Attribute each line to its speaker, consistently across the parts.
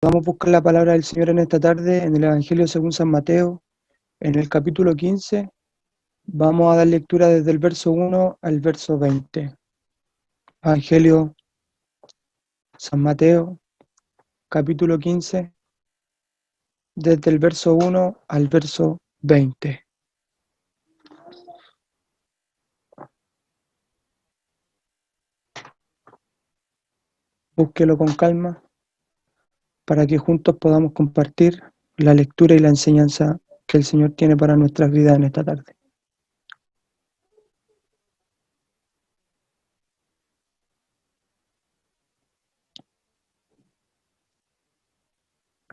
Speaker 1: Vamos a buscar la palabra del Señor en esta tarde, en el Evangelio según San Mateo, en el capítulo 15. Vamos a dar lectura desde el verso 1 al verso 20. Evangelio San Mateo, capítulo 15, desde el verso 1 al verso 20. Búsquelo con calma para que juntos podamos compartir la lectura y la enseñanza que el Señor tiene para nuestras vidas en esta tarde.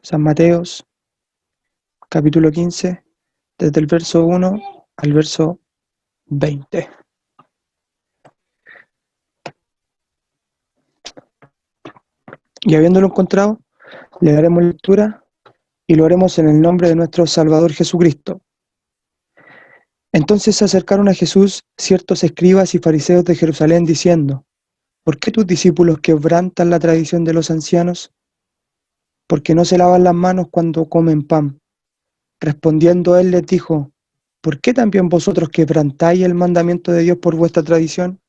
Speaker 1: San Mateos, capítulo 15, desde el verso 1 al verso 20. Y habiéndolo encontrado, le daremos lectura y lo haremos en el nombre de nuestro Salvador Jesucristo. Entonces se acercaron a Jesús ciertos escribas y fariseos de Jerusalén diciendo: ¿por qué tus discípulos quebrantan la tradición de los ancianos? Porque no se lavan las manos cuando comen pan. Respondiendo él les dijo: ¿por qué también vosotros quebrantáis el mandamiento de Dios por vuestra tradición?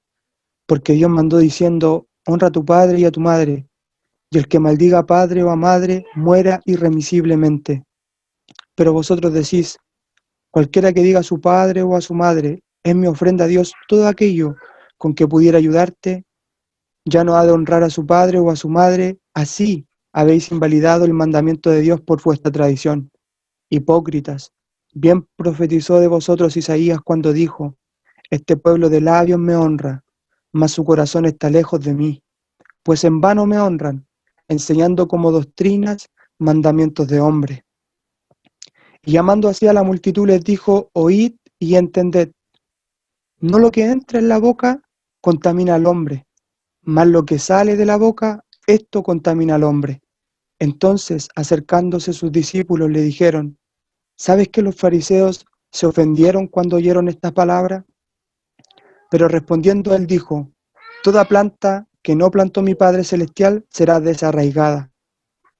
Speaker 1: Porque Dios mandó diciendo: honra a tu padre y a tu madre, y el que maldiga a padre o a madre muera irremisiblemente. Pero vosotros decís: cualquiera que diga a su padre o a su madre, es mi ofrenda a Dios todo aquello con que pudiera ayudarte, ya no ha de honrar a su padre o a su madre, así habéis invalidado el mandamiento de Dios por vuestra tradición. Hipócritas, bien profetizó de vosotros Isaías cuando dijo: este pueblo de labios me honra, mas su corazón está lejos de mí, pues en vano me honran, enseñando como doctrinas mandamientos de hombre. Y llamando así a la multitud les dijo: oíd y entended, no lo que entra en la boca contamina al hombre, mas lo que sale de la boca, esto contamina al hombre. Entonces, acercándose sus discípulos, le dijeron: ¿sabes que los fariseos se ofendieron cuando oyeron estas palabras? Pero respondiendo él dijo: toda planta que no plantó mi Padre Celestial será desarraigada.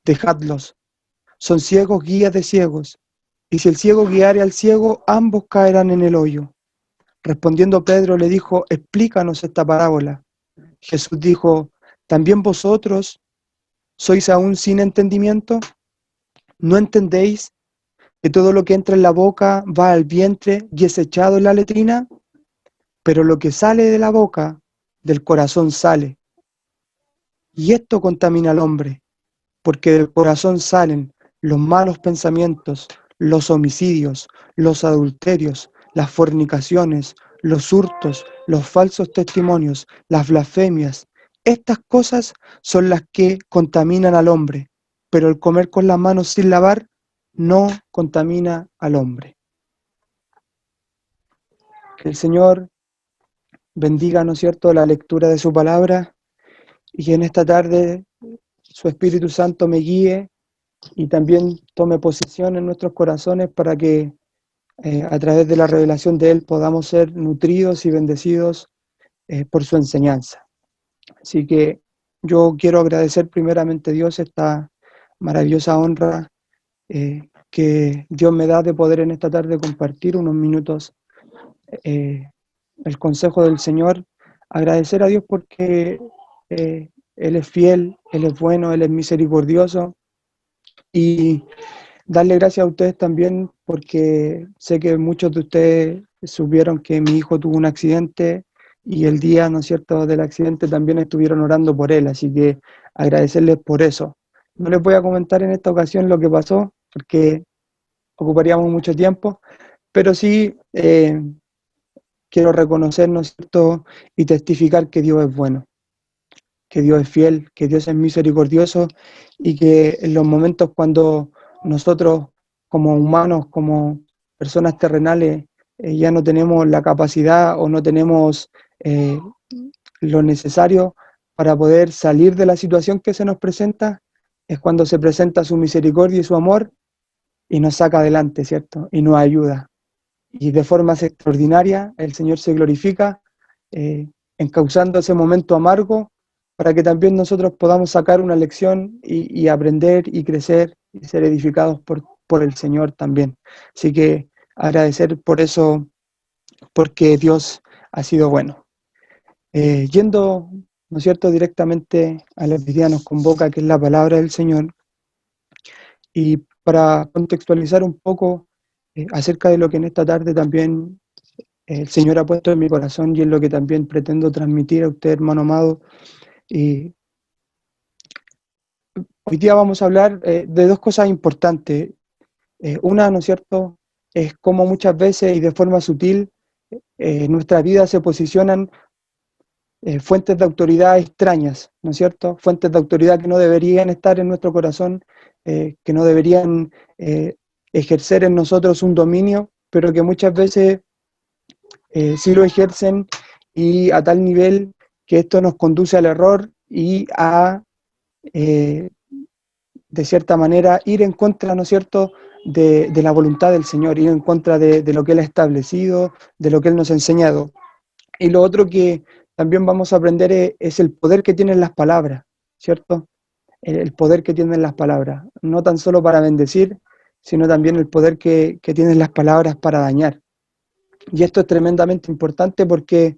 Speaker 1: Dejadlos, son ciegos guías de ciegos, y si el ciego guiare al ciego, ambos caerán en el hoyo. Respondiendo Pedro le dijo: explícanos esta parábola. Jesús dijo: ¿también vosotros sois aún sin entendimiento? ¿No entendéis que todo lo que entra en la boca va al vientre y es echado en la letrina? Pero lo que sale de la boca, del corazón sale. Y esto contamina al hombre, porque del corazón salen los malos pensamientos, los homicidios, los adulterios, las fornicaciones, los hurtos, los falsos testimonios, las blasfemias. Estas cosas son las que contaminan al hombre, pero el comer con las manos sin lavar no contamina al hombre. Que el Señor bendiga, ¿no es cierto?, la lectura de su palabra, y que en esta tarde su Espíritu Santo me guíe y también tome posesión en nuestros corazones para que a través de la revelación de Él podamos ser nutridos y bendecidos por su enseñanza. Así que yo quiero agradecer primeramente a Dios esta maravillosa honra que Dios me da de poder en esta tarde compartir unos minutos el consejo del Señor. Agradecer a Dios porque Él es fiel, Él es bueno, Él es misericordioso, y darle gracias a ustedes también porque sé que muchos de ustedes supieron que mi hijo tuvo un accidente y el día, ¿no es cierto?, del accidente también estuvieron orando por él, así que agradecerles por eso. No les voy a comentar en esta ocasión lo que pasó porque ocuparíamos mucho tiempo, pero sí quiero reconocer, ¿no es cierto?, y testificar que Dios es bueno, que Dios es fiel, que Dios es misericordioso, y que en los momentos cuando nosotros como humanos, como personas terrenales, ya no tenemos la capacidad o no tenemos lo necesario para poder salir de la situación que se nos presenta, es cuando se presenta su misericordia y su amor y nos saca adelante, ¿cierto? Y nos ayuda. Y de formas extraordinarias el Señor se glorifica encauzando ese momento amargo para que también nosotros podamos sacar una lección y aprender y crecer y ser edificados por el Señor también. Así que agradecer por eso, porque Dios ha sido bueno. Yendo, ¿no es cierto?, directamente a lo que hoy día nos convoca, que es la palabra del Señor, y para contextualizar un poco acerca de lo que en esta tarde también el Señor ha puesto en mi corazón y es lo que también pretendo transmitir a usted, hermano amado. Y hoy día vamos a hablar de dos cosas importantes. Una, ¿no es cierto?, es cómo muchas veces y de forma sutil en nuestra vida se posicionan fuentes de autoridad extrañas, ¿no es cierto? Fuentes de autoridad que no deberían estar en nuestro corazón, que no deberían ejercer en nosotros un dominio, pero que muchas veces sí lo ejercen y a tal nivel que esto nos conduce al error y a, eh, de cierta manera, ir en contra, ¿no es cierto?, de la voluntad del Señor, ir en contra de lo que Él ha establecido, de lo que Él nos ha enseñado. Y lo otro que también vamos a aprender es el poder que tienen las palabras, ¿cierto? El poder que tienen las palabras, no tan solo para bendecir, sino también el poder que tienen las palabras para dañar. Y esto es tremendamente importante porque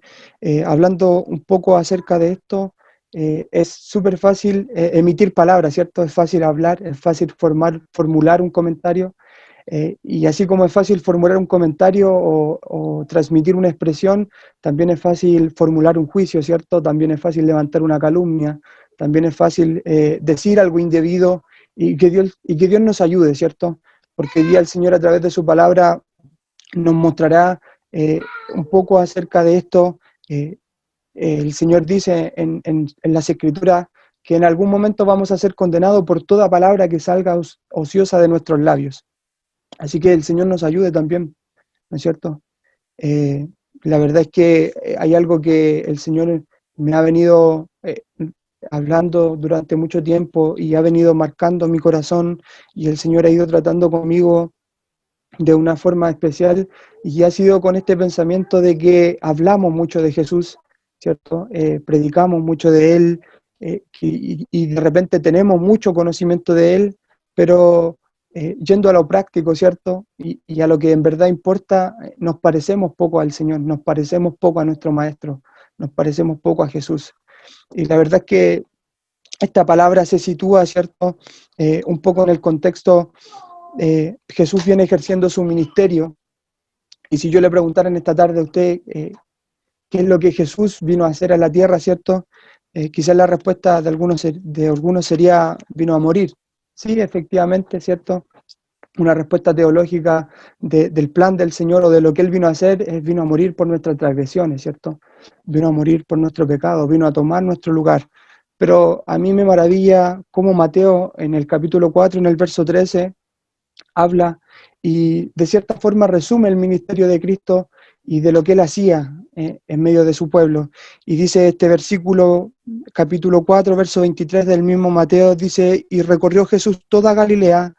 Speaker 1: hablando un poco acerca de esto, es súper fácil emitir palabras, ¿cierto? Es fácil hablar, es fácil formular un comentario, y así como es fácil formular un comentario o transmitir una expresión, también es fácil formular un juicio, ¿cierto? También es fácil levantar una calumnia, también es fácil decir algo indebido y que Dios nos ayude, ¿cierto? Porque hoy día el Señor a través de su palabra nos mostrará un poco acerca de esto. El Señor dice en las Escrituras que en algún momento vamos a ser condenados por toda palabra que salga ociosa de nuestros labios. Así que el Señor nos ayude también, ¿no es cierto? Eh, la verdad es que hay algo que el Señor me ha venido hablando durante mucho tiempo y ha venido marcando mi corazón y el Señor ha ido tratando conmigo de una forma especial y ha sido con este pensamiento de que hablamos mucho de Jesús, ¿cierto? Predicamos mucho de Él y de repente tenemos mucho conocimiento de Él, pero yendo a lo práctico, ¿cierto? Y a lo que en verdad importa, nos parecemos poco al Señor, nos parecemos poco a nuestro Maestro, nos parecemos poco a Jesús. Y la verdad es que esta palabra se sitúa, ¿cierto? Un poco en el contexto. Jesús viene ejerciendo su ministerio, y si yo le preguntara en esta tarde a usted qué es lo que Jesús vino a hacer a la tierra, ¿cierto? Quizás la respuesta de algunos sería, vino a morir. Sí, efectivamente, ¿cierto? Una respuesta teológica del plan del Señor o de lo que Él vino a hacer es vino a morir por nuestras transgresiones, ¿cierto? Vino a morir por nuestro pecado, vino a tomar nuestro lugar. Pero a mí me maravilla cómo Mateo en el capítulo 4, en el verso 13, habla y de cierta forma resume el ministerio de Cristo y de lo que Él hacía en medio de su pueblo. Y dice este versículo, capítulo 4, verso 23 del mismo Mateo, dice, y recorrió Jesús toda Galilea,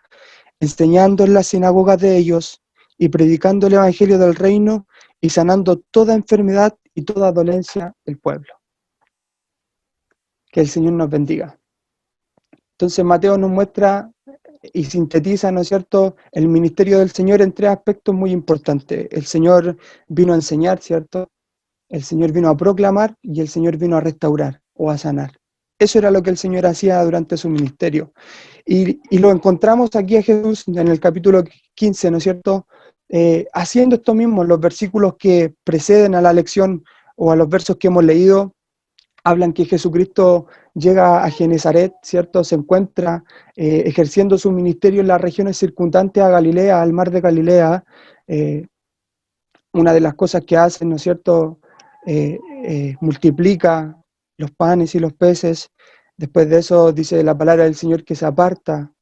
Speaker 1: enseñando en las sinagogas de ellos y predicando el evangelio del reino y sanando toda enfermedad y toda dolencia del pueblo. Que el Señor nos bendiga. Entonces Mateo nos muestra y sintetiza, ¿no es cierto?, el ministerio del Señor en tres aspectos muy importantes. El Señor vino a enseñar, ¿cierto? El Señor vino a proclamar y el Señor vino a restaurar o a sanar. Eso era lo que el Señor hacía durante su ministerio. Y lo encontramos aquí a Jesús en el capítulo 15, ¿no es cierto?, haciendo esto mismo. Los versículos que preceden a la lección o a los versos que hemos leído hablan que Jesucristo llega a Genezaret, ¿cierto? Se encuentra ejerciendo su ministerio en las regiones circundantes a Galilea, al mar de Galilea. Una de las cosas que hace, ¿no es cierto?, multiplica los panes y los peces. Después de eso dice la palabra del Señor que se aparta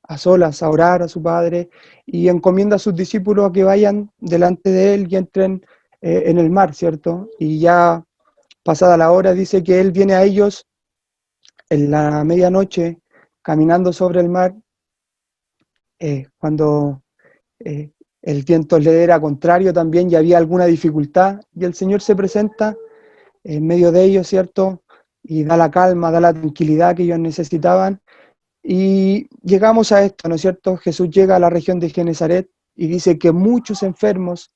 Speaker 1: a solas a orar a su Padre y encomienda a sus discípulos a que vayan delante de Él y entren en el mar, ¿cierto? Y ya pasada la hora dice que Él viene a ellos en la medianoche caminando sobre el mar, cuando el viento le era contrario también y había alguna dificultad, y el Señor se presenta en medio de ellos, ¿cierto? y da la calma, da la tranquilidad que ellos necesitaban. Y llegamos a esto, ¿no es cierto? Jesús llega a la región de Genesaret y dice que muchos enfermos,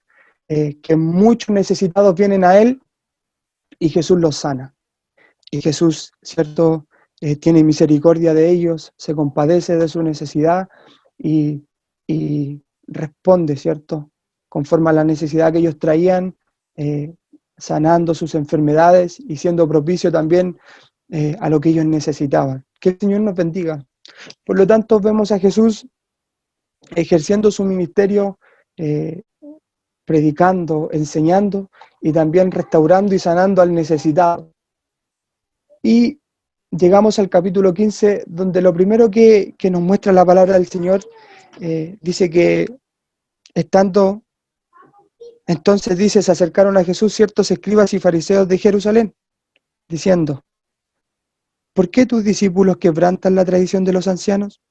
Speaker 1: que muchos necesitados vienen a Él y Jesús los sana. Y Jesús, ¿cierto? Tiene misericordia de ellos, se compadece de su necesidad y, y responde, ¿cierto? Conforme a la necesidad que ellos traían, sanando sus enfermedades y siendo propicio también a lo que ellos necesitaban. Que el Señor nos bendiga. Por lo tanto, vemos a Jesús ejerciendo su ministerio, predicando, enseñando y también restaurando y sanando al necesitado. Y llegamos al capítulo 15, donde lo primero que nos muestra la palabra del Señor, dice que estando, entonces dice, se acercaron a Jesús ciertos escribas y fariseos de Jerusalén, diciendo, ¿por qué tus discípulos quebrantan la tradición de los ancianos?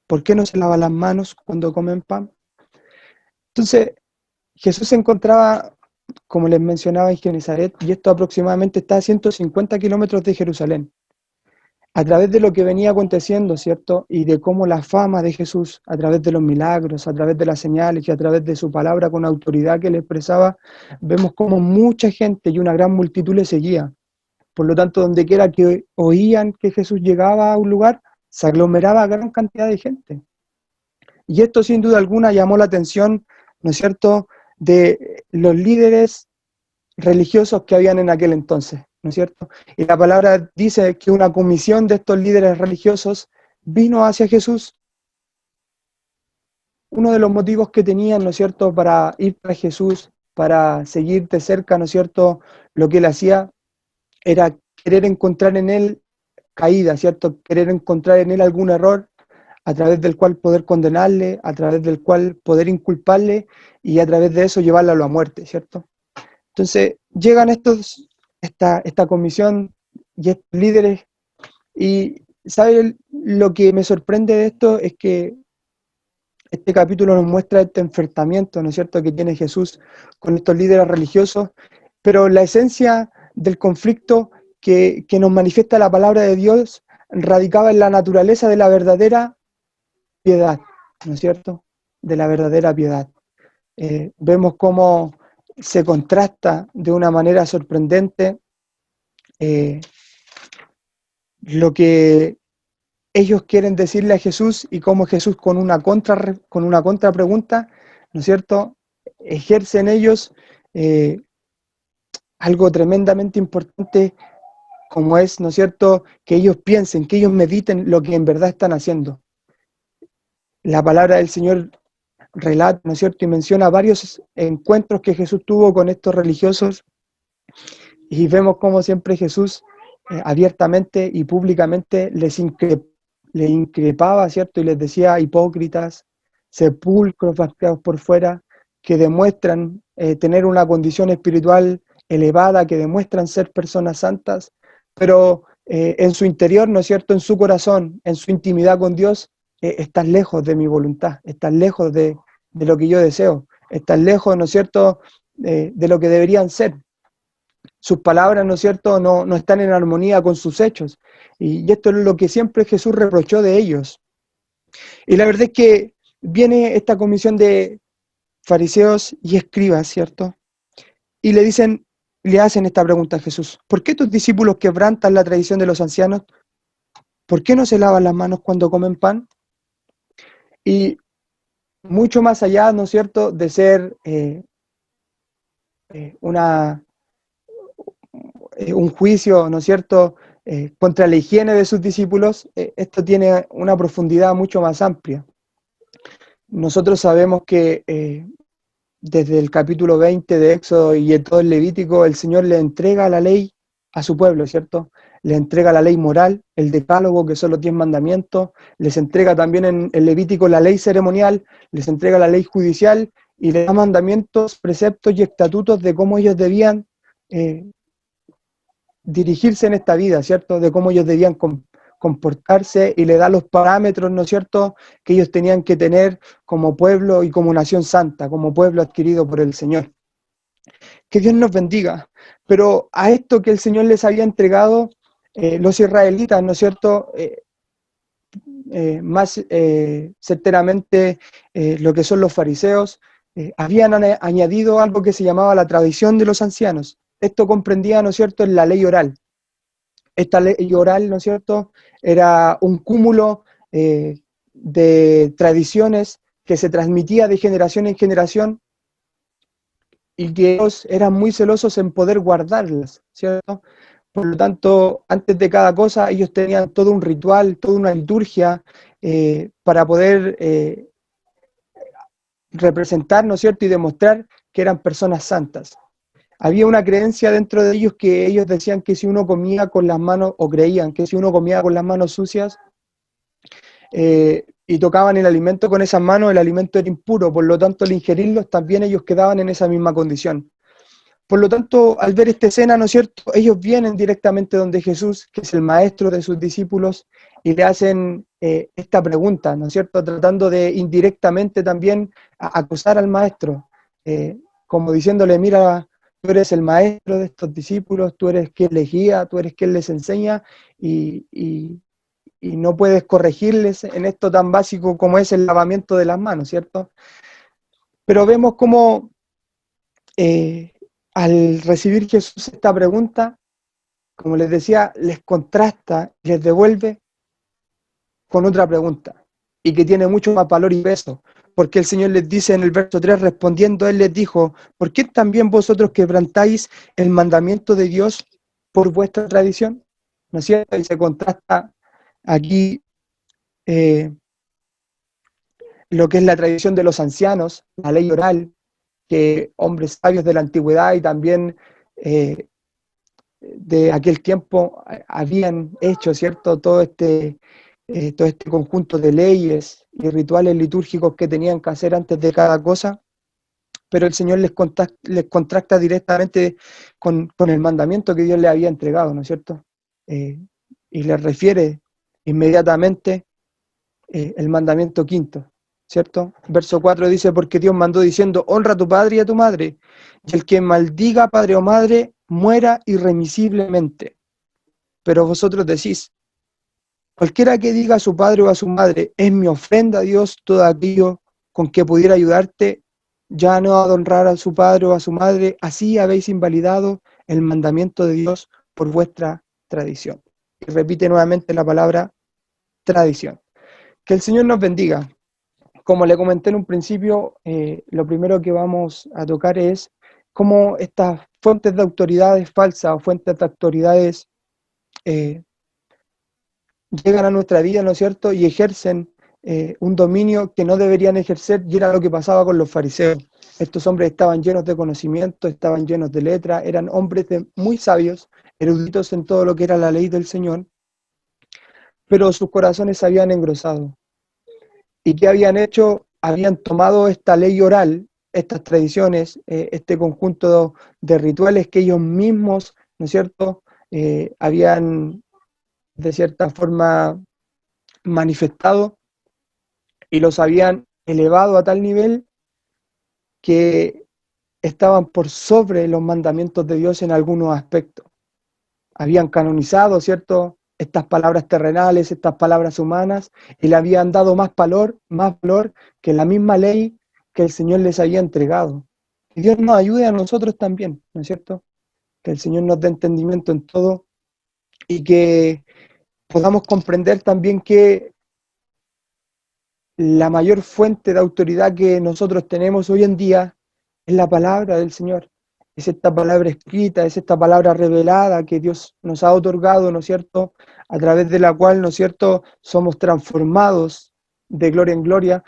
Speaker 1: ¿Por qué no se lavan las manos cuando comen pan? Entonces, Jesús se encontraba, como les mencionaba, en Genesaret, y esto aproximadamente está a 150 kilómetros de Jerusalén. A través de lo que venía aconteciendo, ¿cierto? Y de cómo la fama de Jesús, a través de los milagros, a través de las señales y a través de su palabra con autoridad que le expresaba, vemos cómo mucha gente y una gran multitud le seguía. Por lo tanto, donde quiera que oían que Jesús llegaba a un lugar, se aglomeraba gran cantidad de gente. Y esto sin duda alguna llamó la atención, ¿no es cierto?, de los líderes religiosos que habían en aquel entonces, ¿no es cierto? Y la palabra dice que una comisión de estos líderes religiosos vino hacia Jesús. Uno de los motivos que tenían, ¿no es cierto?, para ir tras Jesús, para seguir de cerca, ¿no es cierto?, lo que él hacía, era querer encontrar en él caída, ¿cierto?, querer encontrar en él algún error, a través del cual poder condenarle, a través del cual poder inculparle y a través de eso llevarlo a la muerte, ¿cierto? Entonces llegan esta comisión y estos líderes y ¿saben? Lo que me sorprende de esto es que este capítulo nos muestra este enfrentamiento, ¿no es cierto?, que tiene Jesús con estos líderes religiosos, pero la esencia del conflicto que nos manifiesta la palabra de Dios radicaba en la naturaleza de la verdadera piedad, ¿no es cierto?, de la verdadera piedad. Vemos cómo se contrasta de una manera sorprendente lo que ellos quieren decirle a Jesús y cómo Jesús con una contrapregunta, ¿no es cierto?, ejerce en ellos algo tremendamente importante como es, ¿no es cierto?, que ellos piensen, que ellos mediten lo que en verdad están haciendo. La palabra del Señor relata, ¿no es cierto?, y menciona varios encuentros que Jesús tuvo con estos religiosos y vemos cómo siempre Jesús abiertamente y públicamente les increpaba, ¿cierto?, y les decía hipócritas, sepulcros vaciados por fuera, que demuestran tener una condición espiritual elevada, que demuestran ser personas santas, pero en su interior, ¿no es cierto?, en su corazón, en su intimidad con Dios, están lejos de mi voluntad, están lejos de lo que yo deseo, están lejos, ¿no es cierto?, de lo que deberían ser. Sus palabras, ¿no es cierto?, no están en armonía con sus hechos. Y esto es lo que siempre Jesús reprochó de ellos. Y la verdad es que viene esta comisión de fariseos y escribas, ¿cierto? Y le hacen esta pregunta a Jesús: ¿por qué tus discípulos quebrantan la tradición de los ancianos? ¿Por qué no se lavan las manos cuando comen pan? Y mucho más allá, ¿no es cierto?, de ser un juicio, ¿no es cierto?, contra la higiene de sus discípulos, esto tiene una profundidad mucho más amplia. Nosotros sabemos que desde el capítulo 20 de Éxodo y en todo el Levítico, el Señor le entrega la ley a su pueblo, ¿cierto? Le entrega la ley moral, el decálogo, que son los 10 mandamientos, les entrega también en el Levítico la ley ceremonial, les entrega la ley judicial y les da mandamientos, preceptos y estatutos de cómo ellos debían dirigirse en esta vida, ¿cierto? De cómo ellos debían comportarse y le da los parámetros, ¿no es cierto?, que ellos tenían que tener como pueblo y como nación santa, como pueblo adquirido por el Señor. Que Dios nos bendiga. Pero a esto que el Señor les había entregado, los israelitas, ¿no es cierto?, más certeramente lo que son los fariseos, habían añadido algo que se llamaba la tradición de los ancianos. Esto comprendía, ¿no es cierto?, en la ley oral. Esta ley oral, ¿no es cierto?, era un cúmulo de tradiciones que se transmitía de generación en generación y que ellos eran muy celosos en poder guardarlas, ¿cierto? Por lo tanto, antes de cada cosa, ellos tenían todo un ritual, toda una liturgia para poder representar, ¿no es cierto?, y demostrar que eran personas santas. Había una creencia dentro de ellos que ellos decían que si uno comía con las manos, o creían que si uno comía con las manos sucias y tocaban el alimento con esas manos, el alimento era impuro, por lo tanto al ingerirlos también ellos quedaban en esa misma condición. Por lo tanto, al ver esta escena, ¿no es cierto?, ellos vienen directamente donde Jesús, que es el maestro de sus discípulos, y le hacen esta pregunta, ¿no es cierto?, tratando de indirectamente también acusar al maestro, como diciéndole, mira, tú eres el maestro de estos discípulos, tú eres quien les guía, tú eres quien les enseña, y no puedes corregirles en esto tan básico como es el lavamiento de las manos, ¿cierto? Pero vemos cómo al recibir Jesús esta pregunta, como les decía, les contrasta y les devuelve con otra pregunta, y que tiene mucho más valor y peso, porque el Señor les dice en el verso 3, respondiendo, Él les dijo, ¿por qué también vosotros quebrantáis el mandamiento de Dios por vuestra tradición? ¿No es cierto? Y se contrasta aquí lo que es la tradición de los ancianos, la ley oral, que hombres sabios de la antigüedad y también de aquel tiempo habían hecho, ¿cierto?, todo este conjunto de leyes y rituales litúrgicos que tenían que hacer antes de cada cosa, pero el Señor les contrasta directamente con el mandamiento que Dios les había entregado, ¿no es cierto? Y les refiere inmediatamente el mandamiento quinto, ¿cierto? Verso 4 dice, porque Dios mandó diciendo, honra a tu padre y a tu madre, y el que maldiga a padre o madre, muera irremisiblemente. Pero vosotros decís, cualquiera que diga a su padre o a su madre, es mi ofrenda a Dios todo aquello con que pudiera ayudarte, ya no ha de honrar a su padre o a su madre, así habéis invalidado el mandamiento de Dios por vuestra tradición. Y repite nuevamente la palabra tradición. Que el Señor nos bendiga. Como le comenté en un principio, lo primero que vamos a tocar es cómo estas fuentes de autoridades falsas o fuentes de autoridades llegan a nuestra vida, ¿no es cierto?, y ejercen un dominio que no deberían ejercer, y era lo que pasaba con los fariseos. Estos hombres estaban llenos de conocimiento, estaban llenos de letra, eran hombres muy sabios, eruditos en todo lo que era la ley del Señor, pero sus corazones se habían engrosado. ¿Y qué habían hecho? Habían tomado esta ley oral, estas tradiciones, este conjunto de rituales que ellos mismos, ¿no es cierto?, habían de cierta forma manifestado y los habían elevado a tal nivel que estaban por sobre los mandamientos de Dios en algunos aspectos. Habían canonizado, ¿cierto?, estas palabras terrenales, estas palabras humanas, y le habían dado más valor que la misma ley que el Señor les había entregado. Y Dios nos ayude a nosotros también, ¿no es cierto? Que el Señor nos dé entendimiento en todo y que podamos comprender también que la mayor fuente de autoridad que nosotros tenemos hoy en día es la palabra del Señor. Es esta palabra escrita, es esta palabra revelada que Dios nos ha otorgado, ¿no es cierto?, a través de la cual, ¿no es cierto?, somos transformados de gloria en gloria,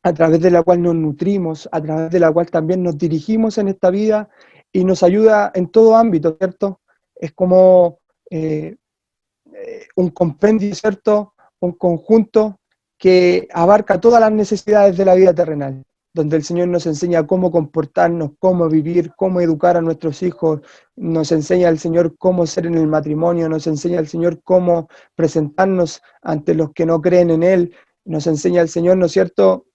Speaker 1: a través de la cual nos nutrimos, a través de la cual también nos dirigimos en esta vida y nos ayuda en todo ámbito, ¿cierto? Es como un compendio, ¿cierto?, un conjunto que abarca todas las necesidades de la vida terrenal, donde el Señor nos enseña cómo comportarnos, cómo vivir, cómo educar a nuestros hijos, nos enseña el Señor cómo ser en el matrimonio, nos enseña el Señor cómo presentarnos ante los que no creen en Él, nos enseña el Señor, ¿no es cierto?,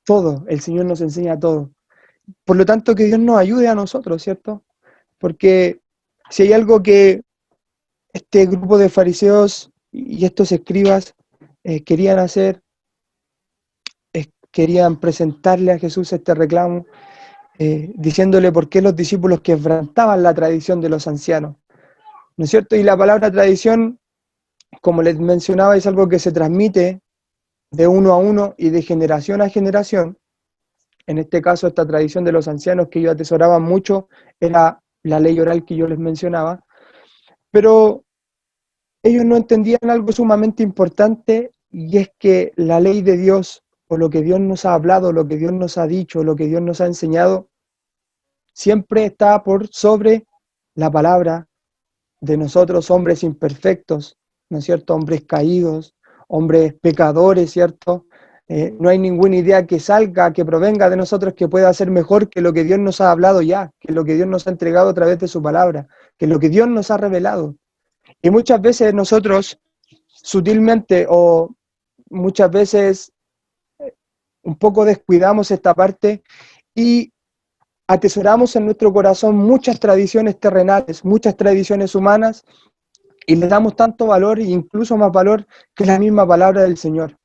Speaker 1: todo, el Señor nos enseña todo. Por lo tanto, que Dios nos ayude a nosotros, ¿cierto? Porque Si hay algo que este grupo de fariseos y estos escribas querían hacer, querían presentarle a Jesús este reclamo, diciéndole por qué los discípulos quebrantaban la tradición de los ancianos, ¿no es cierto? Y la palabra tradición, como les mencionaba, es algo que se transmite de uno a uno y de generación a generación. En este caso, esta tradición de los ancianos que ellos atesoraban mucho era la ley oral que yo les mencionaba, pero ellos no entendían algo sumamente importante, y es que la ley de Dios, o lo que Dios nos ha hablado, lo que Dios nos ha dicho, lo que Dios nos ha enseñado, siempre está por sobre la palabra de nosotros, hombres imperfectos, ¿no es cierto? Hombres caídos, hombres pecadores, ¿cierto? No hay ninguna idea que salga, que provenga de nosotros que pueda ser mejor que lo que Dios nos ha hablado ya, que lo que Dios nos ha entregado a través de su palabra, que lo que Dios nos ha revelado. Y muchas veces nosotros, sutilmente o muchas veces un poco descuidamos esta parte y atesoramos en nuestro corazón muchas tradiciones terrenales, muchas tradiciones humanas, y le damos tanto valor e incluso más valor que la misma palabra del Señor.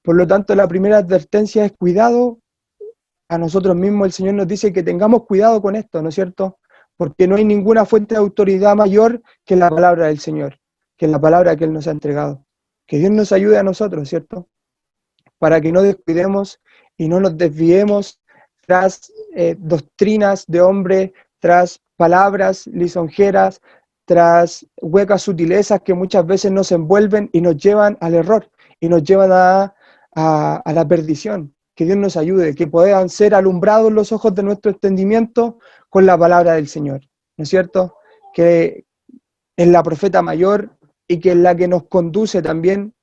Speaker 1: Por lo tanto, la primera advertencia es cuidado a nosotros mismos. El Señor nos dice que tengamos cuidado con esto, ¿no es cierto? Porque no hay ninguna fuente de autoridad mayor que la palabra del Señor, que la palabra que Él nos ha entregado. Que Dios nos ayude a nosotros, ¿cierto? Para que no descuidemos y no nos desviemos tras doctrinas de hombre, tras palabras lisonjeras, tras huecas sutilezas que muchas veces nos envuelven y nos llevan al error y nos llevan a la perdición. Que Dios nos ayude, que puedan ser alumbrados los ojos de nuestro entendimiento con la palabra del Señor, ¿no es cierto? Que es la profeta mayor y que es la que nos conduce también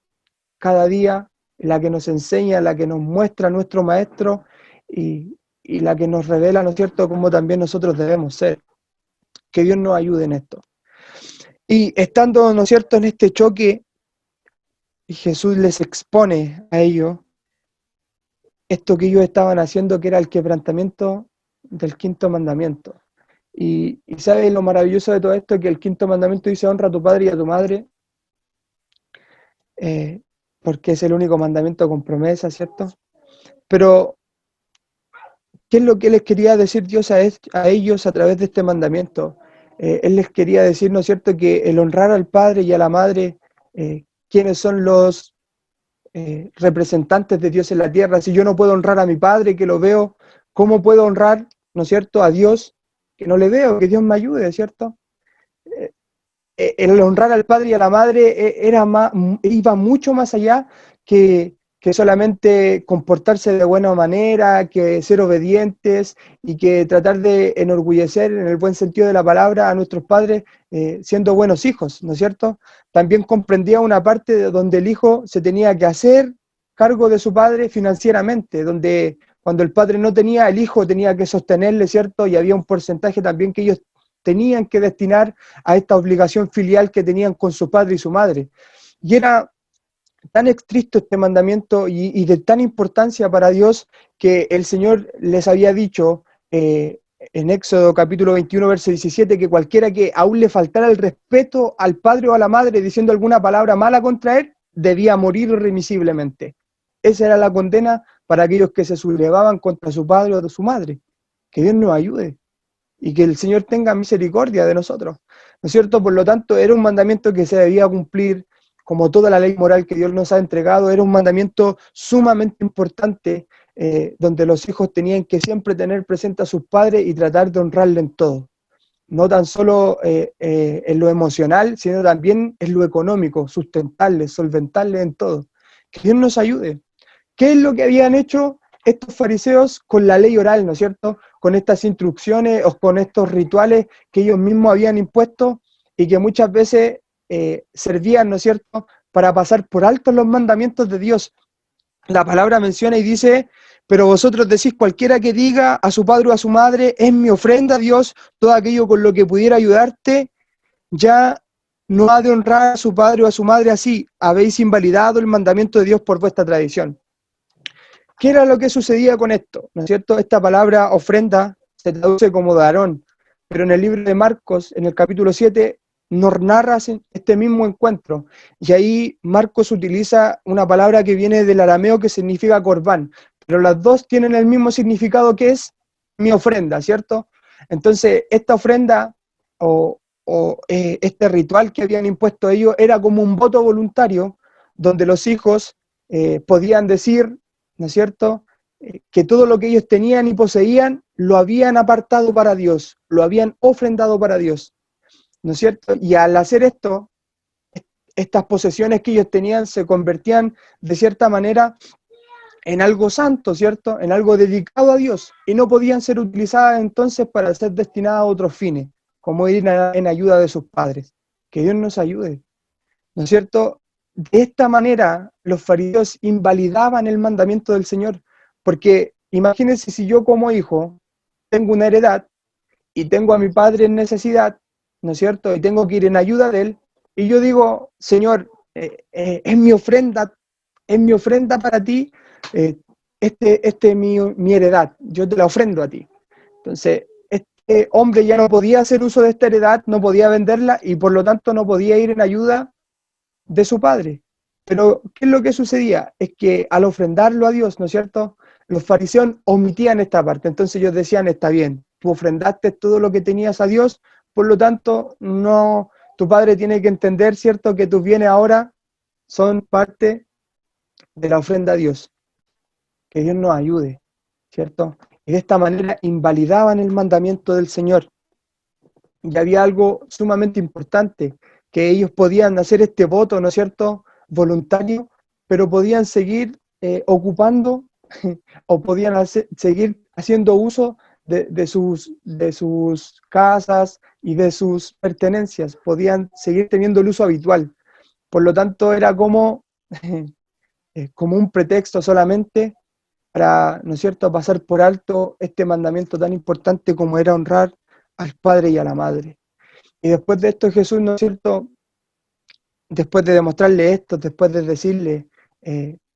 Speaker 1: cada día, la que nos enseña, la que nos muestra nuestro Maestro y la que nos revela, ¿no es cierto?, cómo también nosotros debemos ser. Que Dios nos ayude en esto. Y estando, ¿no es cierto?, en este choque, Jesús les expone a ellos esto que ellos estaban haciendo, que era el quebrantamiento del quinto mandamiento. Y ¿sabe lo maravilloso de todo esto? Que el quinto mandamiento dice: honra a tu padre y a tu madre, porque es el único mandamiento con promesa, ¿cierto? Pero ¿qué es lo que les quería decir Dios a ellos a través de este mandamiento? Él les quería decir, ¿no es cierto?, que el honrar al padre y a la madre, quienes son los representantes de Dios en la tierra. Si yo no puedo honrar a mi padre, que lo veo, ¿cómo puedo honrar, ¿no es cierto?, a Dios, que no le veo? Que Dios me ayude, ¿cierto? El honrar al padre y a la madre iba mucho más allá que solamente comportarse de buena manera, que ser obedientes y que tratar de enorgullecer en el buen sentido de la palabra a nuestros padres siendo buenos hijos, ¿no es cierto? También comprendía una parte de donde el hijo se tenía que hacer cargo de su padre financieramente, donde cuando el padre no tenía, el hijo tenía que sostenerle, ¿cierto? Y había un porcentaje también que ellos tenían que destinar a esta obligación filial que tenían con su padre y su madre. Y era tan estricto este mandamiento y de tan importancia para Dios que el Señor les había dicho en Éxodo capítulo 21, verso 17, que cualquiera que aún le faltara el respeto al padre o a la madre diciendo alguna palabra mala contra él, debía morir irremisiblemente. Esa era la condena para aquellos que se sublevaban contra su padre o su madre. Que Dios nos ayude y que el Señor tenga misericordia de nosotros, ¿no es cierto? Por lo tanto, era un mandamiento que se debía cumplir, como toda la ley moral que Dios nos ha entregado. Era un mandamiento sumamente importante, donde los hijos tenían que siempre tener presente a sus padres y tratar de honrarle en todo. No tan solo en lo emocional, sino también en lo económico, sustentarles, solventarles en todo. Que Dios nos ayude. ¿Qué es lo que habían hecho estos fariseos con la ley oral, ¿no es cierto? Con estas instrucciones o con estos rituales que ellos mismos habían impuesto y que muchas veces servían, ¿no es cierto?, para pasar por alto los mandamientos de Dios. La palabra menciona y dice: pero vosotros decís, cualquiera que diga a su padre o a su madre, es mi ofrenda a Dios, todo aquello con lo que pudiera ayudarte, ya no ha de honrar a su padre o a su madre así. Habéis invalidado el mandamiento de Dios por vuestra tradición. ¿Qué era lo que sucedía con esto? ¿No es cierto? Esta palabra ofrenda se traduce como darón, pero en el libro de Marcos, en el capítulo 7, nos narra este mismo encuentro. Y ahí Marcos utiliza una palabra que viene del arameo que significa corbán, pero las dos tienen el mismo significado, que es mi ofrenda, ¿cierto? Entonces, esta ofrenda este ritual que habían impuesto ellos era como un voto voluntario, donde los hijos podían decir, ¿no es cierto?, que todo lo que ellos tenían y poseían lo habían apartado para Dios, lo habían ofrendado para Dios, ¿no es cierto? Y al hacer esto, estas posesiones que ellos tenían se convertían de cierta manera en algo santo, ¿cierto? En algo dedicado a Dios, y no podían ser utilizadas entonces para ser destinadas a otros fines, como ir en ayuda de sus padres. Que Dios nos ayude, ¿no es cierto? De esta manera los fariseos invalidaban el mandamiento del Señor, porque imagínense si yo como hijo tengo una heredad y tengo a mi padre en necesidad, ¿no es cierto? Y tengo que ir en ayuda de él, y yo digo, Señor, es mi ofrenda para ti, este es mi heredad, yo te la ofrendo a ti. Entonces, este hombre ya no podía hacer uso de esta heredad, no podía venderla y por lo tanto no podía ir en ayuda de su padre. Pero, ¿qué es lo que sucedía? Es que al ofrendarlo a Dios, ¿no es cierto?, los fariseos omitían esta parte. Entonces ellos decían, está bien, tú ofrendaste todo lo que tenías a Dios, por lo tanto, no, tu padre tiene que entender, ¿cierto?, que tus bienes ahora son parte de la ofrenda a Dios. Que Dios nos ayude, ¿cierto? Y de esta manera invalidaban el mandamiento del Señor. Y había algo sumamente importante, que ellos podían hacer este voto, ¿no es cierto?, voluntario, pero podían seguir ocupando o podían seguir haciendo uso de sus casas y de sus pertenencias, podían seguir teniendo el uso habitual. Por lo tanto, era como, como un pretexto solamente para, ¿no es cierto?, pasar por alto este mandamiento tan importante como era honrar al padre y a la madre. Y después de esto Jesús, ¿no es cierto?, después de demostrarle esto, después de decirle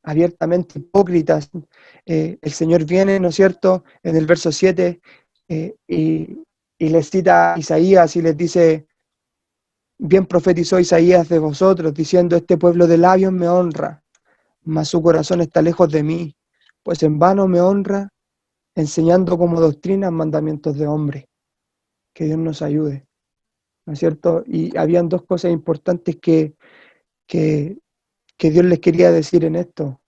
Speaker 1: abiertamente hipócritas, el Señor viene, ¿no es cierto?, en el verso 7, y les cita a Isaías y les dice, bien profetizó Isaías de vosotros, diciendo, este pueblo de labios me honra, mas su corazón está lejos de mí, pues en vano me honra, enseñando como doctrina mandamientos de hombre. Que Dios nos ayude, ¿no es cierto? Y habían dos cosas importantes que Dios les quería decir en esto,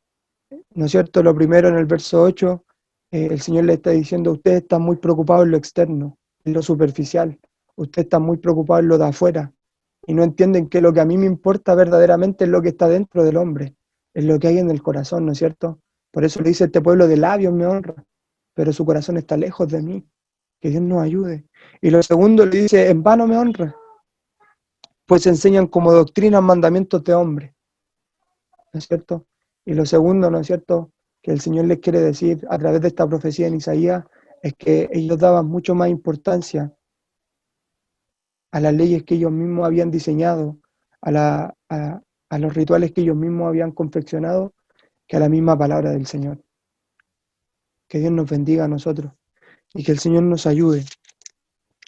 Speaker 1: ¿no es cierto? Lo primero, en el verso 8, el Señor le está diciendo, ustedes están muy preocupados en lo externo, en lo superficial, ustedes están muy preocupados en lo de afuera, y no entienden que lo que a mí me importa verdaderamente es lo que está dentro del hombre, es lo que hay en el corazón, ¿no es cierto? Por eso le dice, este pueblo de labios me honra, pero su corazón está lejos de mí. Que Dios nos ayude. Y lo segundo le dice, en vano me honra, pues enseñan como doctrina mandamientos de hombre, ¿no es cierto? Y lo segundo, ¿no es cierto?, que el Señor les quiere decir a través de esta profecía en Isaías, es que ellos daban mucho más importancia a las leyes que ellos mismos habían diseñado, a los rituales que ellos mismos habían confeccionado, que a la misma palabra del Señor. Que Dios nos bendiga a nosotros y que el Señor nos ayude.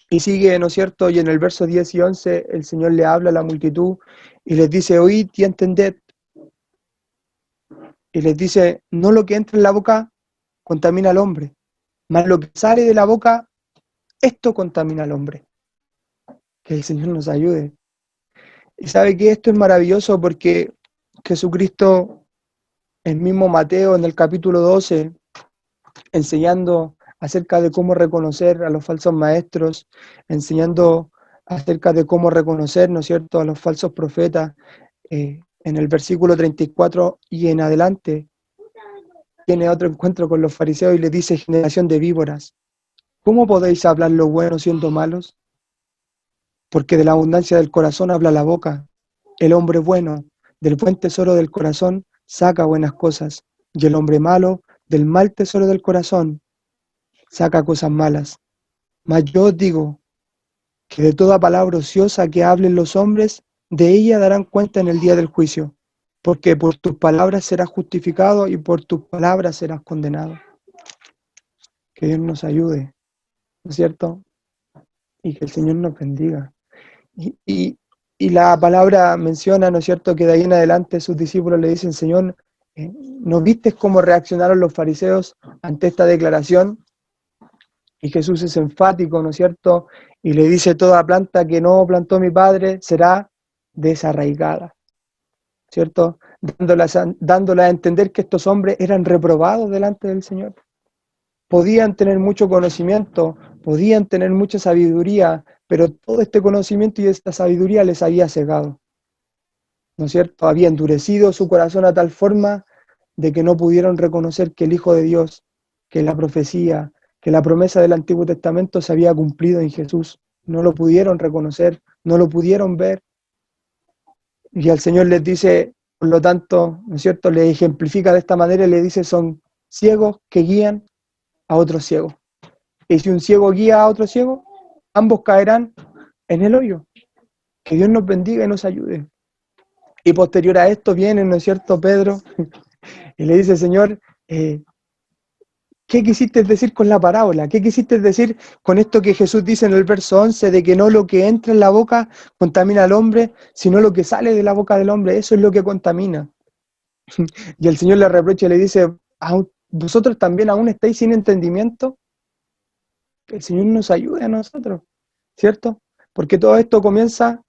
Speaker 1: Y sigue, ¿no es cierto? Y en el verso 10 y 11 el Señor le habla a la multitud y les dice, oíd y entended. Y les dice, no lo que entra en la boca contamina al hombre, mas lo que sale de la boca, esto contamina al hombre. Que el Señor nos ayude. Y sabe que esto es maravilloso porque Jesucristo, el mismo Mateo en el capítulo 12, enseñando acerca de cómo reconocer a los falsos maestros, enseñando acerca de cómo reconocer, ¿no es cierto?, a los falsos profetas, en el versículo 34 y en adelante, tiene otro encuentro con los fariseos y les dice, generación de víboras, ¿cómo podéis hablar lo bueno siendo malos? Porque de la abundancia del corazón habla la boca. El hombre bueno, del buen tesoro del corazón, saca buenas cosas, y el hombre malo, del mal tesoro del corazón, saca cosas malas. Mas yo os digo que de toda palabra ociosa que hablen los hombres, de ella darán cuenta en el día del juicio, porque por tus palabras serás justificado y por tus palabras serás condenado. Que Dios nos ayude, ¿no es cierto? y que el Señor nos bendiga. Y, y- y la palabra menciona, ¿no es cierto?, que de ahí en adelante sus discípulos le dicen, Señor, ¿no viste cómo reaccionaron los fariseos ante esta declaración? Y Jesús es enfático, ¿no es cierto? Y le dice, toda planta que no plantó mi Padre será desarraigada, ¿cierto? Dándola a entender que estos hombres eran reprobados delante del Señor. Podían tener mucho conocimiento, podían tener mucha sabiduría, pero todo este conocimiento y esta sabiduría les había cegado, ¿no es cierto? Había endurecido su corazón a tal forma de que no pudieron reconocer que el Hijo de Dios, que la profecía, que la promesa del Antiguo Testamento se había cumplido en Jesús. No lo pudieron reconocer, no lo pudieron ver. Y el Señor les dice, por lo tanto, ¿no es cierto? Les ejemplifica de esta manera y le dice, son ciegos que guían a otros ciegos. Y si un ciego guía a otro ciego, ambos caerán en el hoyo. Que Dios nos bendiga y nos ayude. Y posterior a esto viene, ¿no es cierto?, Pedro, y le dice, Señor, ¿qué quisiste decir con la parábola? ¿Qué quisiste decir con esto que Jesús dice en el verso 11, de que no lo que entra en la boca contamina al hombre, sino lo que sale de la boca del hombre? Eso es lo que contamina. Y el Señor le reprocha y le dice, ¿vosotros también aún estáis sin entendimiento? Que el Señor nos ayude a nosotros, ¿cierto? Porque todo esto comienza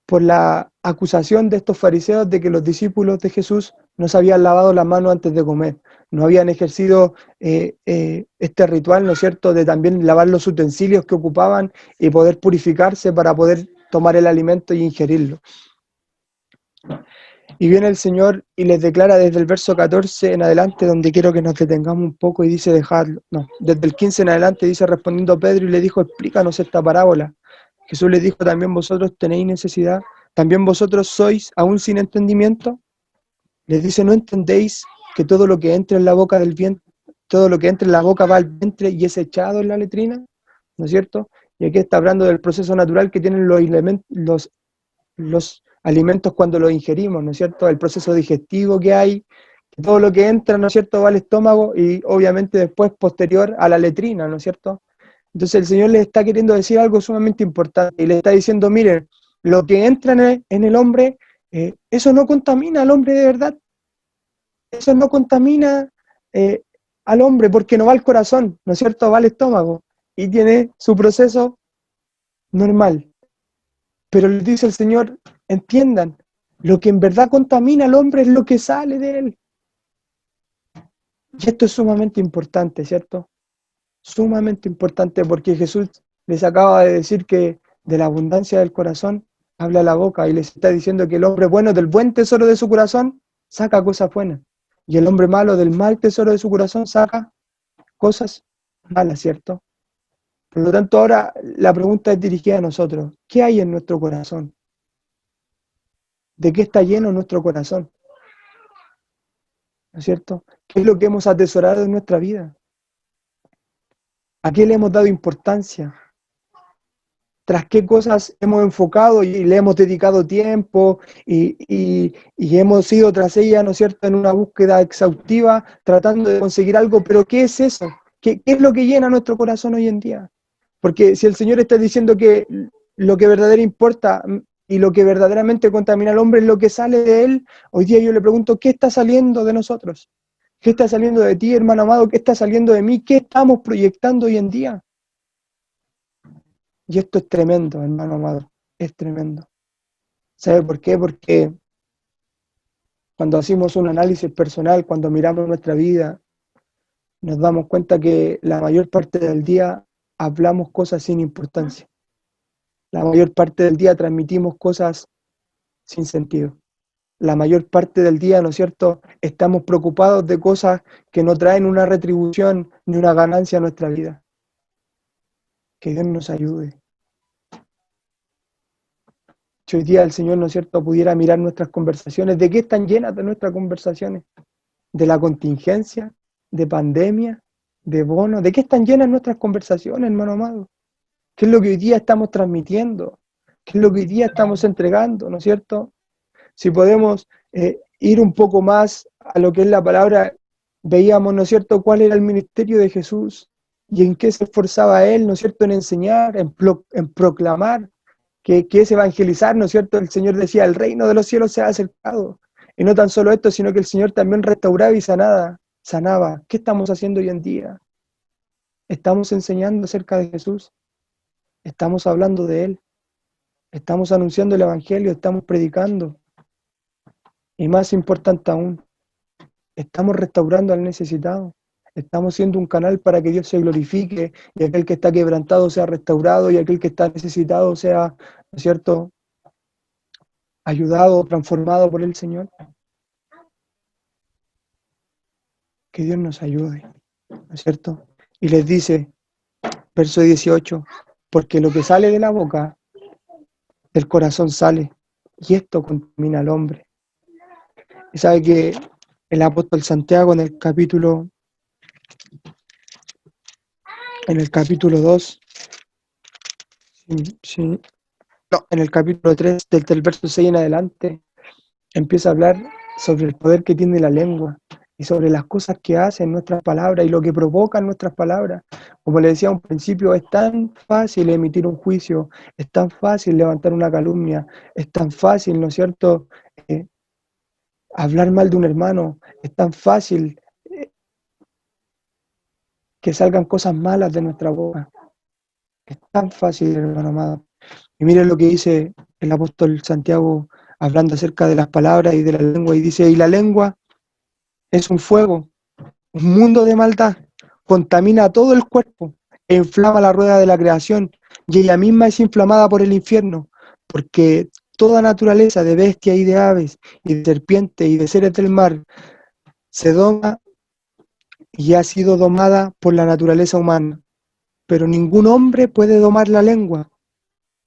Speaker 1: por la acusación de estos fariseos de que los discípulos de Jesús no se habían lavado las manos antes de comer, no habían ejercido este ritual, ¿no es cierto?, de también lavar los utensilios que ocupaban y poder purificarse para poder tomar el alimento y ingerirlo. Y viene el Señor y les declara desde el verso 14 en adelante, donde quiero que nos detengamos un poco, y dice, dejadlo. No, desde el 15 en adelante dice, respondiendo a Pedro, y le dijo, explícanos esta parábola. Jesús les dijo, también vosotros tenéis necesidad, también vosotros sois aún sin entendimiento. Les dice, ¿no entendéis que todo lo que entra en la boca del vientre, todo lo que entra en la boca va al vientre y es echado en la letrina? ¿No es cierto? Y aquí está hablando del proceso natural que tienen los alimentos cuando los ingerimos, ¿no es cierto? El proceso digestivo que hay, que todo lo que entra, ¿no es cierto?, va al estómago y obviamente después posterior a la letrina, ¿no es cierto? Entonces el Señor les está queriendo decir algo sumamente importante y le está diciendo, miren, lo que entra en el hombre, eso no contamina al hombre de verdad, eso no contamina eh, al hombre porque no va al corazón, ¿no es cierto?, va al estómago y tiene su proceso normal. Pero les dice el Señor, entiendan, lo que en verdad contamina al hombre es lo que sale de él. Y esto es sumamente importante, ¿cierto? Sumamente importante porque Jesús les acaba de decir que de la abundancia del corazón habla la boca y les está diciendo que el hombre bueno del buen tesoro de su corazón saca cosas buenas y el hombre malo del mal tesoro de su corazón saca cosas malas, ¿cierto? Por lo tanto, ahora la pregunta es dirigida a nosotros. ¿Qué hay en nuestro corazón? ¿De qué está lleno nuestro corazón? ¿No es cierto? ¿Qué es lo que hemos atesorado en nuestra vida? ¿A qué le hemos dado importancia? ¿Tras qué cosas hemos enfocado y le hemos dedicado tiempo y hemos ido tras ella, ¿no es cierto?, en una búsqueda exhaustiva, tratando de conseguir algo? Pero ¿qué es eso? ¿Qué es lo que llena nuestro corazón hoy en día? Porque si el Señor está diciendo que lo que verdaderamente importa y lo que verdaderamente contamina al hombre es lo que sale de él, hoy día yo le pregunto, ¿qué está saliendo de nosotros? ¿Qué está saliendo de ti, hermano amado? ¿Qué está saliendo de mí? ¿Qué estamos proyectando hoy en día? Y esto es tremendo, hermano amado, es tremendo. ¿Sabe por qué? Porque cuando hacemos un análisis personal, cuando miramos nuestra vida, nos damos cuenta que la mayor parte del día hablamos cosas sin importancia. La mayor parte del día transmitimos cosas sin sentido. La mayor parte del día, ¿no es cierto?, estamos preocupados de cosas que no traen una retribución ni una ganancia a nuestra vida. Que Dios nos ayude. Si hoy día el Señor, ¿no es cierto?, pudiera mirar nuestras conversaciones, ¿de qué están llenas de nuestras conversaciones? ¿De la contingencia? ¿De pandemia? ¿De bono? ¿De qué están llenas nuestras conversaciones, hermano amado? ¿Qué es lo que hoy día estamos transmitiendo? ¿Qué es lo que hoy día estamos entregando, ¿no es cierto? Si podemos ir un poco más a lo que es la palabra, veíamos, ¿no es cierto?, cuál era el ministerio de Jesús. ¿Y en qué se esforzaba él, ¿no es cierto?, en enseñar, en proclamar, que es evangelizar, ¿no es cierto? El Señor decía, el reino de los cielos se ha acercado. Y no tan solo esto, sino que el Señor también restauraba y sanaba. ¿Qué estamos haciendo hoy en día? ¿Estamos enseñando acerca de Jesús? ¿Estamos hablando de Él? ¿Estamos anunciando el Evangelio? ¿Estamos predicando? Y más importante aún, ¿estamos restaurando al necesitado? ¿Estamos siendo un canal para que Dios se glorifique y aquel que está quebrantado sea restaurado y aquel que está necesitado sea, ¿no es cierto?, ayudado, transformado por el Señor? Que Dios nos ayude, ¿no es cierto? Y les dice, verso 18, porque lo que sale de la boca, del corazón sale, y esto contamina al hombre. Y sabe que el apóstol Santiago en el capítulo 2, en el capítulo 3, desde el verso 6 en adelante, empieza a hablar sobre el poder que tiene la lengua y sobre las cosas que hacen nuestras palabras y lo que provocan nuestras palabras. Como le decía a un principio, es tan fácil emitir un juicio, es tan fácil levantar una calumnia, es tan fácil, ¿no es cierto?, hablar mal de un hermano, es tan fácil que salgan cosas malas de nuestra boca. Es tan fácil, hermano amado. Y miren lo que dice el apóstol Santiago hablando acerca de las palabras y de la lengua, y dice, y la lengua es un fuego, un mundo de maldad, contamina todo el cuerpo e inflama la rueda de la creación, y ella misma es inflamada por el infierno, porque toda naturaleza de bestias y de aves, y de serpientes y de seres del mar, se doma y ha sido domada por la naturaleza humana. Pero ningún hombre puede domar la lengua,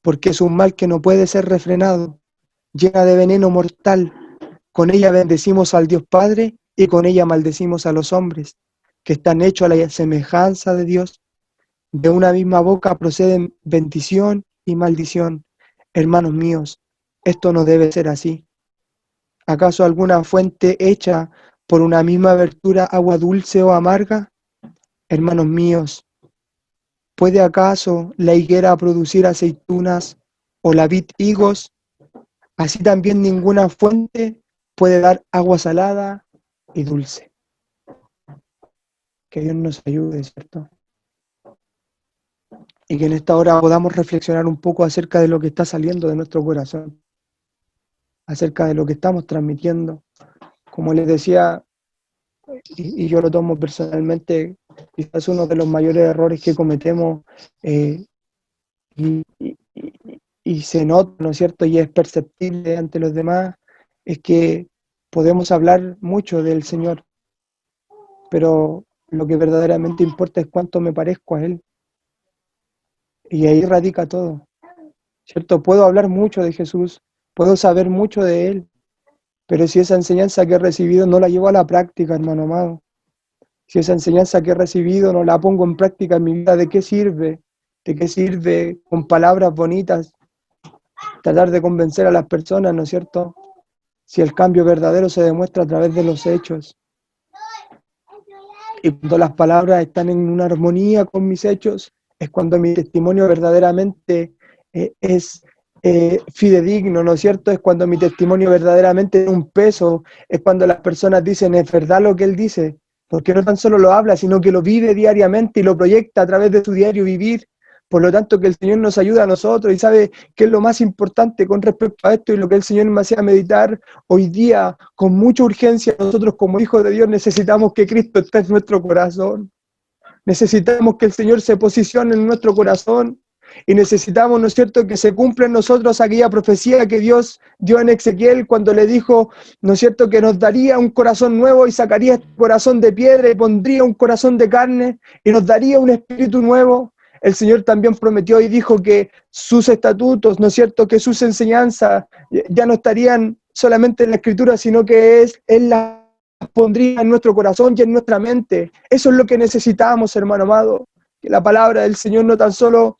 Speaker 1: porque es un mal que no puede ser refrenado, llena de veneno mortal. Con ella bendecimos al Dios Padre y con ella maldecimos a los hombres, que están hechos a la semejanza de Dios. De una misma boca proceden bendición y maldición. Hermanos míos, esto no debe ser así. ¿Acaso alguna fuente hecha por una misma abertura agua dulce o amarga? Hermanos míos, ¿puede acaso la higuera producir aceitunas o la vid higos? Así también ninguna fuente puede dar agua salada y dulce. Que Dios nos ayude, ¿cierto? Y que en esta hora podamos reflexionar un poco acerca de lo que está saliendo de nuestro corazón, acerca de lo que estamos transmitiendo. Como les decía, y yo lo tomo personalmente, quizás uno de los mayores errores que cometemos, y, y- y se nota, ¿no es cierto?, y es perceptible ante los demás, es que podemos hablar mucho del Señor, pero lo que verdaderamente importa es cuánto me parezco a Él. Y ahí radica todo, ¿cierto? Puedo hablar mucho de Jesús, puedo saber mucho de Él, pero si esa enseñanza que he recibido no la llevo a la práctica, hermano amado, si esa enseñanza que he recibido no la pongo en práctica en mi vida, ¿de qué sirve? ¿De qué sirve con palabras bonitas tratar de convencer a las personas, ¿no es cierto? Si el cambio verdadero se demuestra a través de los hechos. Y cuando las palabras están en una armonía con mis hechos, es cuando mi testimonio verdaderamente es fidedigno, ¿no es cierto? Es cuando mi testimonio verdaderamente tiene un peso, es cuando las personas dicen, es verdad lo que él dice, porque no tan solo lo habla, sino que lo vive diariamente y lo proyecta a través de su diario vivir. Por lo tanto, que el Señor nos ayude a nosotros y sabe qué es lo más importante con respecto a esto y lo que el Señor me hacía meditar hoy día con mucha urgencia. Nosotros como hijos de Dios necesitamos que Cristo esté en nuestro corazón. Necesitamos que el Señor se posicione en nuestro corazón y necesitamos, ¿no es cierto?, que se cumpla en nosotros aquella profecía que Dios dio en Ezequiel cuando le dijo, ¿no es cierto?, que nos daría un corazón nuevo y sacaría este corazón de piedra y pondría un corazón de carne y nos daría un espíritu nuevo. El Señor también prometió y dijo que sus estatutos, ¿no es cierto?, que sus enseñanzas ya no estarían solamente en la Escritura, sino que Él las pondría en nuestro corazón y en nuestra mente. Eso es lo que necesitamos, hermano amado. Que la palabra del Señor no tan solo,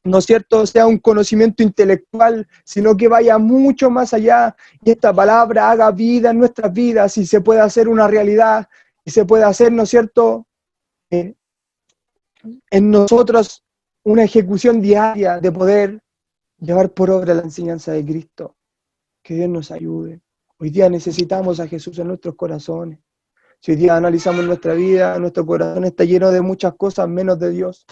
Speaker 1: ¿no es cierto?, sea un conocimiento intelectual, sino que vaya mucho más allá y esta palabra haga vida en nuestras vidas y se pueda hacer una realidad y se pueda hacer, ¿no es cierto?, en nosotros una ejecución diaria de poder llevar por obra la enseñanza de Cristo. Que Dios nos ayude. Hoy día necesitamos a Jesús en nuestros corazones. Si hoy día analizamos nuestra vida, nuestro corazón está lleno de muchas cosas menos de Dios.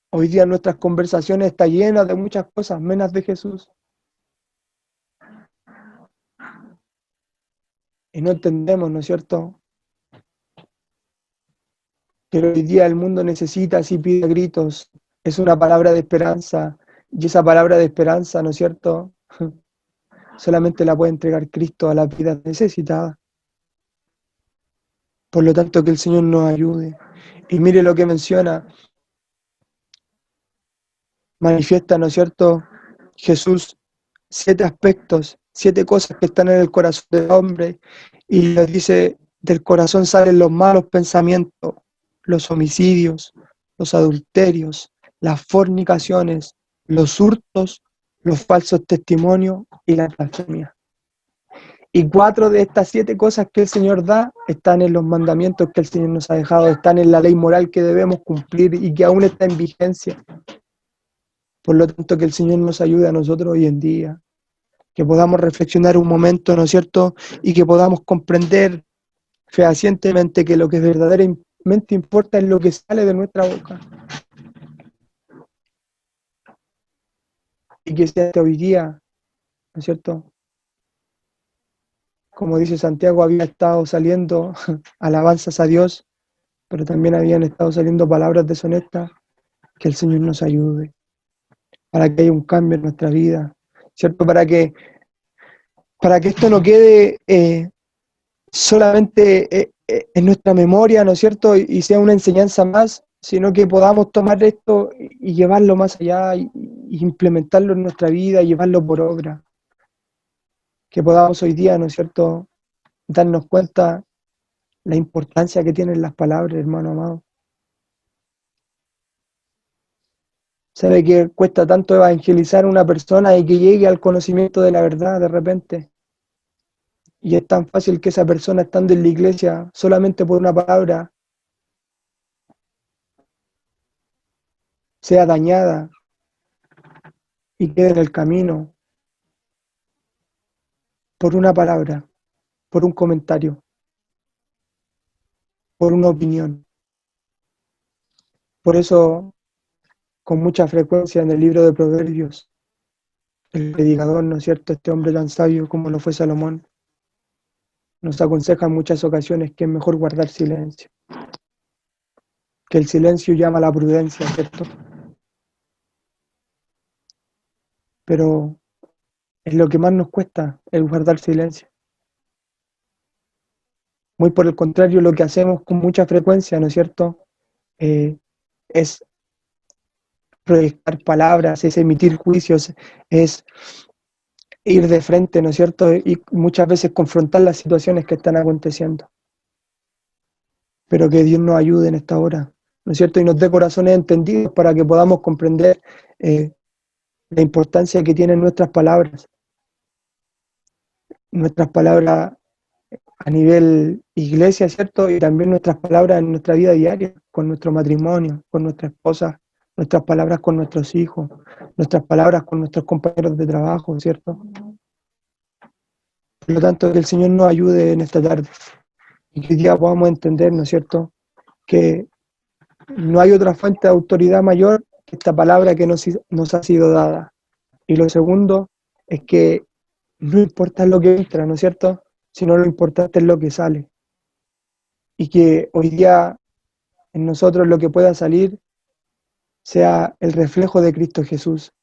Speaker 1: Hoy día nuestras conversaciones están llenas de muchas cosas menos de Jesús. Y no entendemos, ¿no es cierto?, que hoy día el mundo necesita, si pide a gritos, es una palabra de esperanza. Y esa palabra de esperanza, ¿no es cierto?, solamente la puede entregar Cristo a las vidas necesitadas. Por lo tanto, que el Señor nos ayude. Y mire lo que menciona, manifiesta, ¿no es cierto?, Jesús 7 aspectos, 7 cosas que están en el corazón del hombre, y les dice, del corazón salen los malos pensamientos, los homicidios, los adulterios, las fornicaciones, los hurtos, los falsos testimonios y la blasfemia. Y 4 de estas 7 cosas que el Señor da están en los mandamientos que el Señor nos ha dejado, están en la ley moral que debemos cumplir y que aún está en vigencia. Por lo tanto, que el Señor nos ayude a nosotros hoy en día, que podamos reflexionar un momento, ¿no es cierto?, y que podamos comprender fehacientemente que lo que verdaderamente importa es lo que sale de nuestra boca. Y que sea hoy día, ¿no es cierto?, como dice Santiago, había estado saliendo alabanzas a Dios, pero también habían estado saliendo palabras deshonestas. Que el Señor nos ayude, para que haya un cambio en nuestra vida, ¿cierto?, para que esto no quede solamente en nuestra memoria, ¿no es cierto?, y sea una enseñanza más, sino que podamos tomar esto y llevarlo más allá y implementarlo en nuestra vida y llevarlo por obra. Que podamos hoy día, ¿no es cierto?, darnos cuenta la importancia que tienen las palabras, hermano amado. Sabe que cuesta tanto evangelizar a una persona y que llegue al conocimiento de la verdad de repente. Y es tan fácil que esa persona, estando en la iglesia, solamente por una palabra, sea dañada y quede en el camino por una palabra, por un comentario, por una opinión. Por eso, con mucha frecuencia en el libro de Proverbios, el predicador, ¿no es cierto?, este hombre tan sabio como lo fue Salomón, nos aconseja en muchas ocasiones que es mejor guardar silencio, que el silencio llama a la prudencia, ¿cierto? Pero es lo que más nos cuesta, el guardar silencio. Muy por el contrario, lo que hacemos con mucha frecuencia, ¿no es cierto?, es proyectar palabras, es emitir juicios, es ir de frente, ¿no es cierto?, y muchas veces confrontar las situaciones que están aconteciendo. Pero que Dios nos ayude en esta hora, ¿no es cierto?, y nos dé corazones entendidos para que podamos comprender la importancia que tienen nuestras palabras a nivel iglesia, ¿cierto?, y también nuestras palabras en nuestra vida diaria, con nuestro matrimonio, con nuestra esposa, nuestras palabras con nuestros hijos, nuestras palabras con nuestros compañeros de trabajo, ¿cierto? Por lo tanto, que el Señor nos ayude en esta tarde y que hoy día podamos entender, ¿no es cierto?, que no hay otra fuente de autoridad mayor que esta palabra que nos ha sido dada. Y lo segundo es que no importa lo que entra, ¿no es cierto?, sino lo importante es lo que sale. Y que hoy día en nosotros lo que pueda salir sea el reflejo de Cristo Jesús,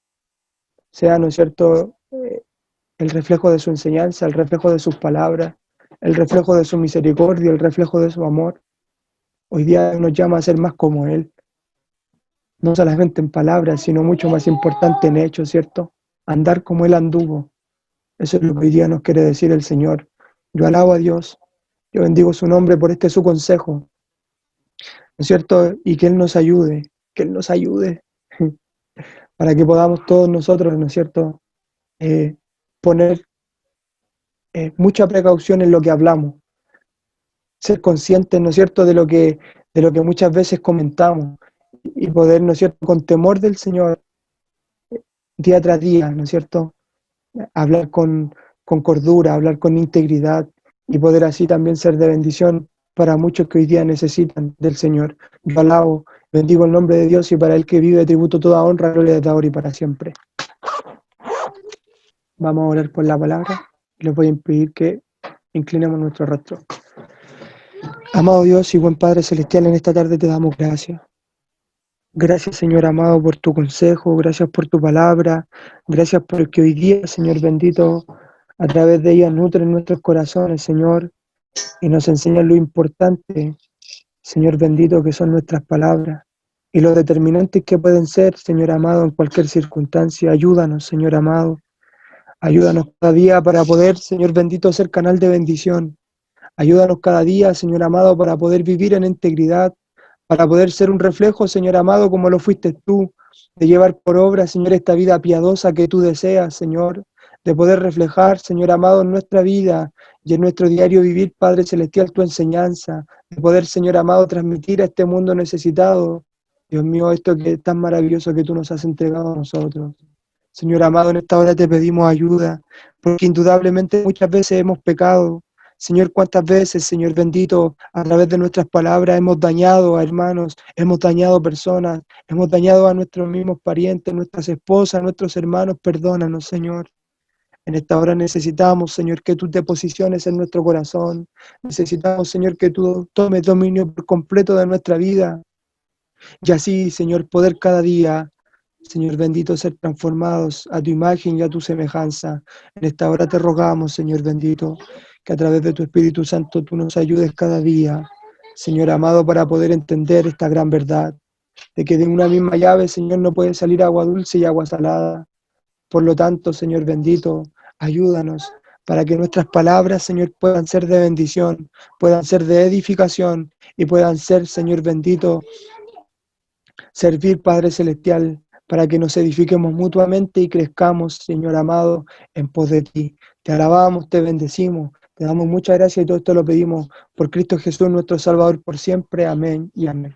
Speaker 1: sea, ¿no es cierto?, el reflejo de su enseñanza, el reflejo de sus palabras, el reflejo de su misericordia, el reflejo de su amor. Hoy día nos llama a ser más como Él, no solamente en palabras, sino mucho más importante en hechos, ¿cierto? Andar como Él anduvo. Eso es lo que hoy día nos quiere decir el Señor. Yo alabo a Dios, yo bendigo su nombre por este su consejo, ¿no es cierto? Y que Él nos ayude, para que podamos todos nosotros, ¿no es cierto?, poner mucha precaución en lo que hablamos, ser conscientes, ¿no es cierto?, de lo que de lo que muchas veces comentamos y poder, ¿no es cierto?, con temor del Señor, día tras día, ¿no es cierto?, hablar con cordura, hablar con integridad y poder así también ser de bendición para muchos que hoy día necesitan del Señor. Yo alabo, bendigo el nombre de Dios y para el que vive tributo toda honra, gloria desde ahora y para siempre. Vamos a orar por la palabra y les voy a pedir que inclinemos nuestro rostro. Amado Dios y buen Padre Celestial, en esta tarde te damos gracias. Gracias, Señor amado, por tu consejo, gracias por tu palabra, gracias por que hoy día, Señor bendito, a través de ella nutren nuestros corazones, Señor, y nos enseñan lo importante, Señor bendito, que son nuestras palabras y lo determinantes que pueden ser, Señor amado, en cualquier circunstancia. Ayúdanos, Señor amado, ayúdanos cada día para poder, Señor bendito, ser canal de bendición. Ayúdanos cada día, Señor amado, para poder vivir en integridad, para poder ser un reflejo, Señor amado, como lo fuiste tú, de llevar por obra, Señor, esta vida piadosa que tú deseas, Señor, de poder reflejar, Señor amado, en nuestra vida y en nuestro diario vivir, Padre Celestial, tu enseñanza, de poder, Señor amado, transmitir a este mundo necesitado, Dios mío, esto que es tan maravilloso que tú nos has entregado a nosotros. Señor amado, en esta hora te pedimos ayuda, porque indudablemente muchas veces hemos pecado. Señor, cuántas veces, Señor bendito, a través de nuestras palabras hemos dañado a hermanos, hemos dañado personas, hemos dañado a nuestros mismos parientes, nuestras esposas, nuestros hermanos. Perdónanos, Señor. En esta hora necesitamos, Señor, que tú te posiciones en nuestro corazón. Necesitamos, Señor, que tú tomes dominio por completo de nuestra vida. Y así, Señor, poder cada día, Señor bendito, ser transformados a tu imagen y a tu semejanza. En esta hora te rogamos, Señor bendito, que a través de tu Espíritu Santo tú nos ayudes cada día, Señor amado, para poder entender esta gran verdad, de que de una misma llave, Señor, no puede salir agua dulce y agua salada. Por lo tanto, Señor bendito, ayúdanos para que nuestras palabras, Señor, puedan ser de bendición, puedan ser de edificación y puedan ser, Señor bendito, servir, Padre Celestial, para que nos edifiquemos mutuamente y crezcamos, Señor amado, en pos de ti. Te alabamos, te bendecimos, te damos muchas gracias y todo esto lo pedimos por Cristo Jesús, nuestro Salvador, por siempre. Amén y amén.